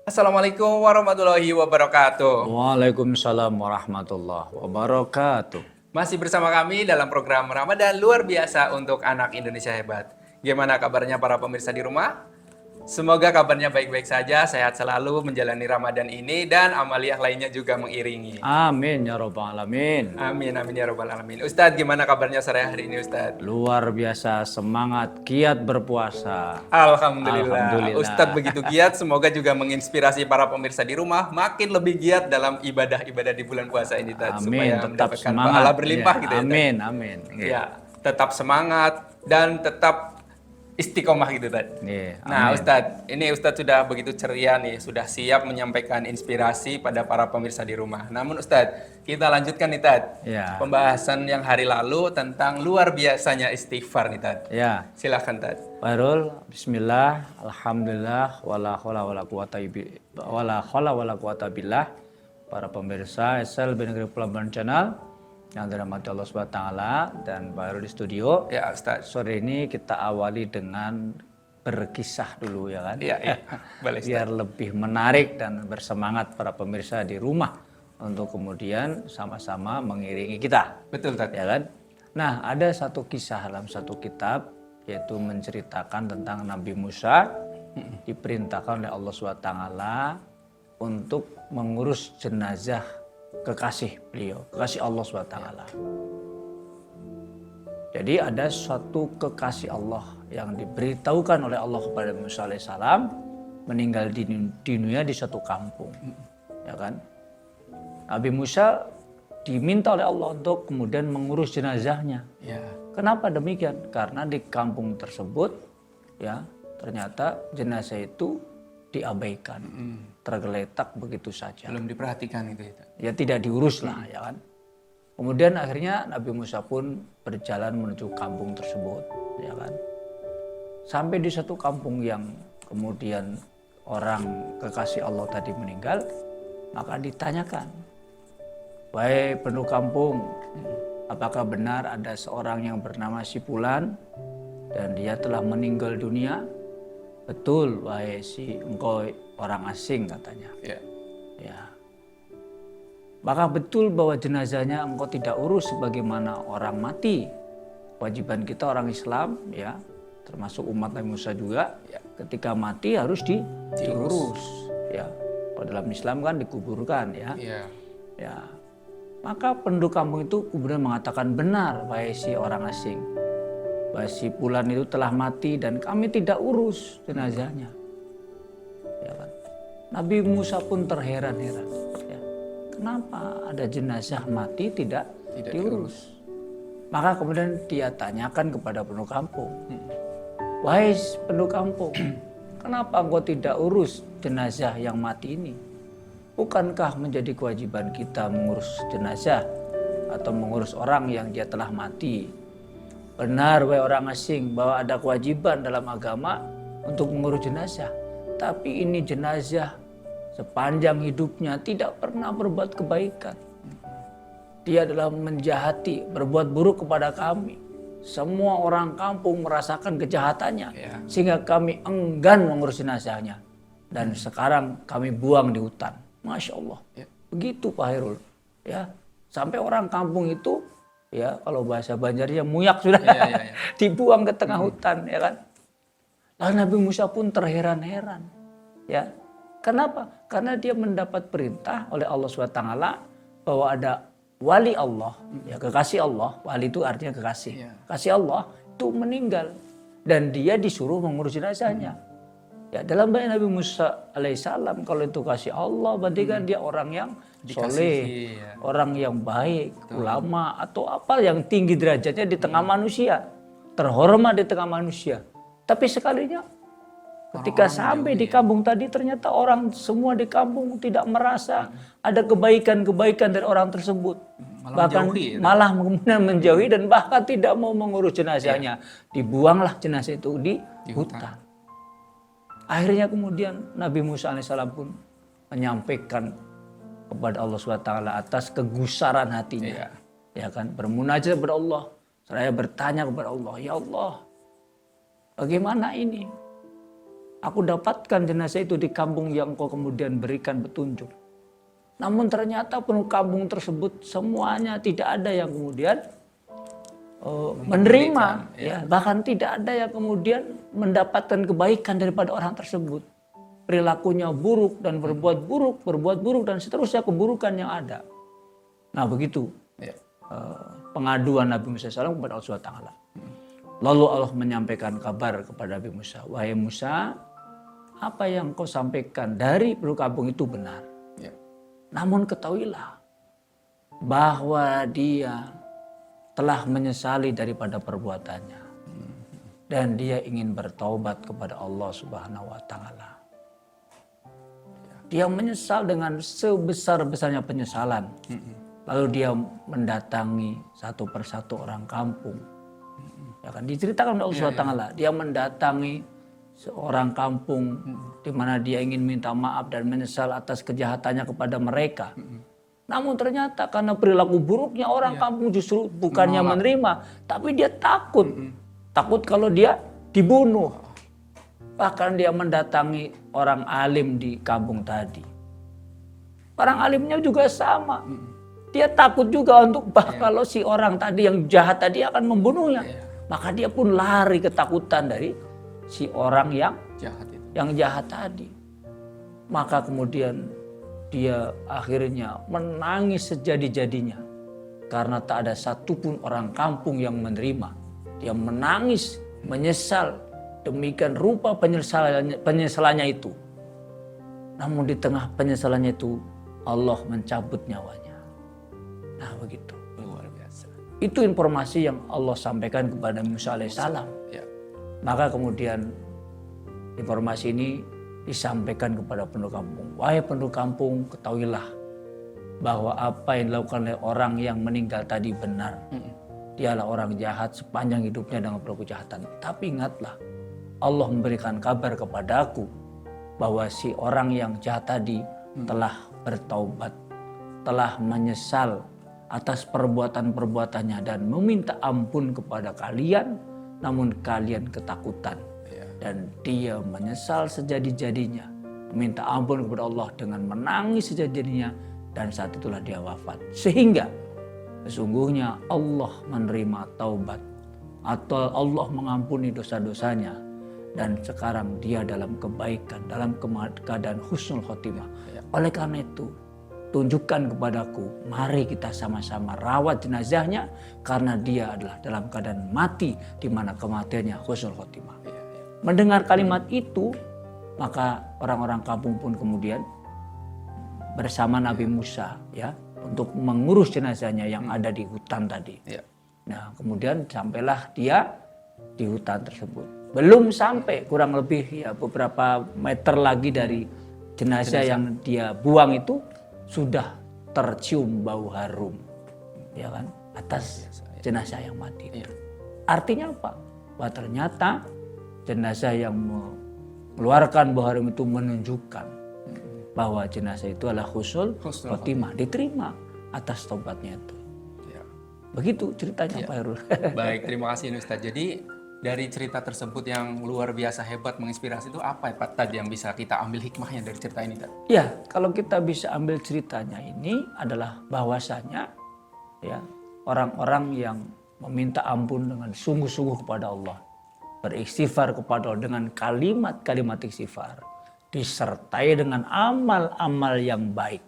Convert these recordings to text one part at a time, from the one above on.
Assalamualaikum warahmatullahi wabarakatuh. Waalaikumsalam warahmatullahi wabarakatuh. Masih bersama kami dalam program Ramadan luar biasa untuk anak Indonesia hebat. Gimana kabarnya para pemirsa di rumah? Semoga kabarnya baik-baik saja, sehat selalu menjalani Ramadan ini dan amaliyah lainnya juga mengiringi. Amin ya rabbal alamin. Amin, amin ya robbal alamin. Ustadz, gimana kabarnya sore hari ini Ustadz? Luar biasa, semangat, giat berpuasa. Alhamdulillah. Ustadz begitu giat, semoga juga menginspirasi para pemirsa di rumah makin lebih giat dalam ibadah-ibadah di bulan puasa ini, Ustadz. Amin, Supaya tetap mendapatkan semangat. pahala berlimpah Ya, gitu ya, Ustadz. amin, amin. Ya, tetap semangat dan tetap istiqomah gitu, Ustadz. Iya, Nah, amin. Ustadz, ini Ustadz sudah begitu ceria nih, sudah siap menyampaikan inspirasi pada para pemirsa di rumah. Namun Ustadz, kita lanjutkan nih, Ustadz. Ya. Pembahasan yang hari lalu tentang luar biasanya istighfar nih, Ustadz. Ya, Silahkan, Ustadz. Bahrul, bismillah, alhamdulillah, wala khala wala quwata billah. Para pemirsa SLB Negeri Pelabuhan Channel yang dirahmati Allah Subhanahu wa taala dan Bahrul di studio. Ya, Ustadz. Sore ini kita awali dengan berkisah dulu ya kan. Iya, iya. Boleh, Ustadz. Biar lebih menarik dan bersemangat para pemirsa di rumah untuk kemudian sama-sama mengiringi kita. Betul, Ustadz. Ya kan? Nah, ada satu kisah dalam satu kitab yaitu menceritakan tentang Nabi Musa diperintahkan oleh Allah SWT untuk mengurus jenazah kekasih beliau, kekasih Allah SWT. Jadi ada suatu kekasih Allah yang diberitahukan oleh Allah kepada Musa alaihissalam meninggal di dunia di suatu kampung, ya kan? Nabi Musa diminta oleh Allah untuk kemudian mengurus jenazahnya. Ya. Kenapa demikian? Karena di kampung tersebut, ya ternyata jenazah itu diabaikan, tergeletak begitu saja. Belum diperhatikan itu, Ustadz. Ya tidak diurus lah, ya kan? Kemudian akhirnya Nabi Musa pun berjalan menuju kampung tersebut, ya kan? Sampai di satu kampung yang kemudian orang kekasih Allah tadi meninggal, maka ditanyakan, "Wahai penduduk kampung, apakah benar ada seorang yang bernama si Fulan dan dia telah meninggal dunia?" "Betul, wahai si engkau orang asing," katanya. Ya. Ya. "Maka betul bahwa jenazahnya engkau tidak urus sebagaimana orang mati. Kewajiban kita orang Islam, ya, termasuk umat Nabi Musa juga, ya, ketika mati harus diurus. Ya. Kalau dalam Islam kan dikuburkan, ya. Iya. Ya. Maka penduduk kampung itu kemudian mengatakan, "Benar, wahai si orang asing, bahwa si Fulan itu telah mati dan kami tidak urus jenazahnya." Ya kan? Nabi Musa pun terheran-heran. Ya. Kenapa ada jenazah mati tidak diurus? Maka kemudian dia tanyakan kepada penduduk kampung, "Wahai penduduk kampung, kenapa engkau tidak urus jenazah yang mati ini? Bukankah menjadi kewajiban kita mengurus jenazah atau mengurus orang yang dia telah mati?" "Benar, wahai orang asing, bahwa ada kewajiban dalam agama untuk mengurus jenazah. Tapi ini jenazah sepanjang hidupnya tidak pernah berbuat kebaikan. Dia adalah menjahati, berbuat buruk kepada kami. Semua orang kampung merasakan kejahatannya, sehingga kami enggan mengurus jenazahnya. Dan sekarang kami buang di hutan." Masya Allah. Begitu Pak Hairul. Ya, sampai orang kampung itu, ya kalau bahasa Banjarnya muyak sudah, dibuang ke tengah hutan, ya kan. Lalu Nabi Musa pun terheran-heran, ya. Kenapa? Karena dia mendapat perintah oleh Allah SWT bahwa ada wali Allah, ya kekasih Allah. Wali itu artinya kekasih. Kekasih Allah itu meninggal dan dia disuruh mengurus jenazahnya. Ya, dalam bahasa Nabi Musa alaihissalam, kalau itu kasih Allah berarti kan dia orang yang soleh, orang yang baik, ulama atau apa yang tinggi derajatnya di tengah manusia, terhormat di tengah manusia. Tapi sekalinya ketika sampai di kampung tadi ternyata orang semua di kampung tidak merasa ada kebaikan-kebaikan dari orang tersebut. Bahkan malah kemudian menjauhi dan bahkan tidak mau mengurus jenazahnya. Dibuanglah jenazah itu di hutan. Akhirnya kemudian Nabi Musa alaihissalam pun menyampaikan kepada Allah SWT atas kegusaran hatinya. Ya kan, bermunajat kepada Allah. Saya bertanya kepada Allah, ya Allah, bagaimana ini? Aku dapatkan jenazah itu di kampung yang Engkau kemudian berikan petunjuk. Namun ternyata penduduk kampung tersebut semuanya tidak ada yang kemudian menerima, ya. Bahkan tidak ada yang kemudian mendapatkan kebaikan daripada orang tersebut. Perilakunya buruk dan berbuat buruk dan seterusnya keburukan yang ada. Nah begitu pengaduan Nabi Musa SAW kepada Allah SWT. Lalu Allah menyampaikan kabar kepada Nabi Musa, wahai Musa, apa yang kau sampaikan dari penduduk kampung itu benar. Namun ketahuilah bahwa dia telah menyesali daripada perbuatannya dan dia ingin bertaubat kepada Allah Subhanahu wa taala. Dia menyesal dengan sebesar-besarnya penyesalan. Lalu dia mendatangi satu persatu orang kampung. Ya kan diceritakan oleh Allah Subhanahu wa taala, dia mendatangi seorang kampung di mana dia ingin minta maaf dan menyesal atas kejahatannya kepada mereka. Namun ternyata karena perilaku buruknya orang kampung justru bukannya menerima, tapi dia takut. Takut kalau dia dibunuh. Bahkan dia mendatangi orang alim di kampung tadi. Orang alimnya juga sama. Dia takut juga untuk kalau si orang tadi yang jahat tadi akan membunuhnya. Maka dia pun lari ketakutan dari si orang yang jahat tadi. Maka kemudian dia akhirnya menangis sejadi-jadinya karena tak ada satupun orang kampung yang menerima. Dia menangis, menyesal, demikian rupa penyesalannya itu. Namun di tengah penyesalannya itu Allah mencabut nyawanya. Nah begitu. Luar biasa. Itu informasi yang Allah sampaikan kepada Musa alaihissalam. Maka kemudian informasi ini disampaikan kepada penduduk kampung. Wahai penduduk kampung, ketahuilah bahwa apa yang dilakukan oleh orang yang meninggal tadi benar. Dialah orang jahat sepanjang hidupnya dengan berbuat kejahatan. Tapi ingatlah, Allah memberikan kabar kepadaku bahwa si orang yang jahat tadi telah bertaubat, telah menyesal atas perbuatan-perbuatannya dan meminta ampun kepada kalian, namun kalian ketakutan. Dan dia menyesal sejadi-jadinya, meminta ampun kepada Allah dengan menangis sejadi-jadinya, dan saat itulah dia wafat. Sehingga sesungguhnya Allah menerima taubat atau Allah mengampuni dosa-dosanya, dan sekarang dia dalam kebaikan, dalam keadaan husnul khotimah. Oleh karena itu, tunjukkan kepadaku, mari kita sama-sama rawat jenazahnya karena dia adalah dalam keadaan mati di mana kematiannya husnul khotimah. Mendengar kalimat itu, maka orang-orang kampung pun kemudian bersama Nabi Musa ya untuk mengurus jenazahnya yang ada di hutan tadi. Nah, kemudian sampailah dia di hutan tersebut. Belum sampai, kurang lebih ya beberapa meter lagi dari jenazah yang dia buang itu sudah tercium bau harum, ya kan, atas jenazah yang mati itu. Artinya apa? Bahwa ternyata jenazah yang mengeluarkan bau harum itu menunjukkan bahwa jenazah itu adalah husnul khotimah, diterima atas taubatnya itu. Begitu ceritanya Pak Heru. Baik, terima kasih Ustaz. Jadi dari cerita tersebut yang luar biasa hebat menginspirasi itu apa ya Pak tadi yang bisa kita ambil hikmahnya dari cerita ini Tad? Ya, kalau kita bisa ambil ceritanya ini adalah bahwasanya ya orang-orang yang meminta ampun dengan sungguh-sungguh kepada Allah, beristighfar kepada Allah dengan kalimat-kalimat istighfar, disertai dengan amal-amal yang baik.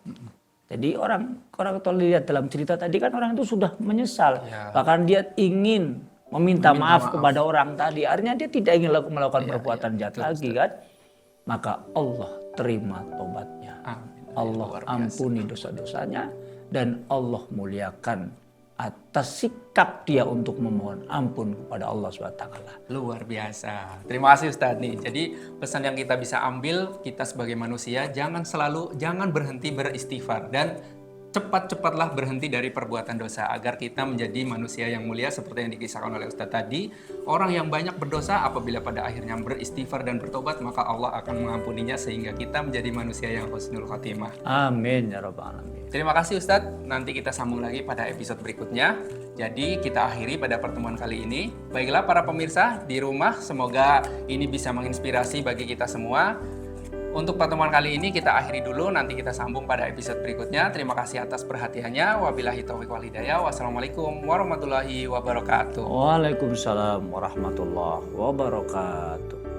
Jadi orang kalau lihat dalam cerita tadi kan orang itu sudah menyesal, bahkan dia ingin meminta maaf kepada orang tadi. Artinya dia tidak ingin melakukan perbuatan jahat lagi kan. Maka Allah terima tobatnya. Allah ampuni dosa-dosanya dan Allah muliakan atas sikap dia untuk memohon ampun kepada Allah SWT. Luar biasa. Terima kasih Ustadz nih. Jadi pesan yang kita bisa ambil, kita sebagai manusia jangan berhenti beristighfar dan cepat-cepatlah berhenti dari perbuatan dosa agar kita menjadi manusia yang mulia seperti yang dikisahkan oleh Ustadz tadi. Orang yang banyak berdosa apabila pada akhirnya beristighfar dan bertobat, maka Allah akan mengampuninya sehingga kita menjadi manusia yang husnul khotimah. Amin ya rabbal alamin. Terima kasih Ustadz, nanti kita sambung lagi pada episode berikutnya. Jadi kita akhiri pada pertemuan kali ini. Baiklah para pemirsa di rumah, semoga ini bisa menginspirasi bagi kita semua. Untuk pertemuan kali ini kita akhiri dulu, nanti kita sambung pada episode berikutnya. Terima kasih atas perhatiannya. Wabillahi taufiq wal hidayah. Wassalamualaikum warahmatullahi wabarakatuh. Waalaikumsalam warahmatullahi wabarakatuh.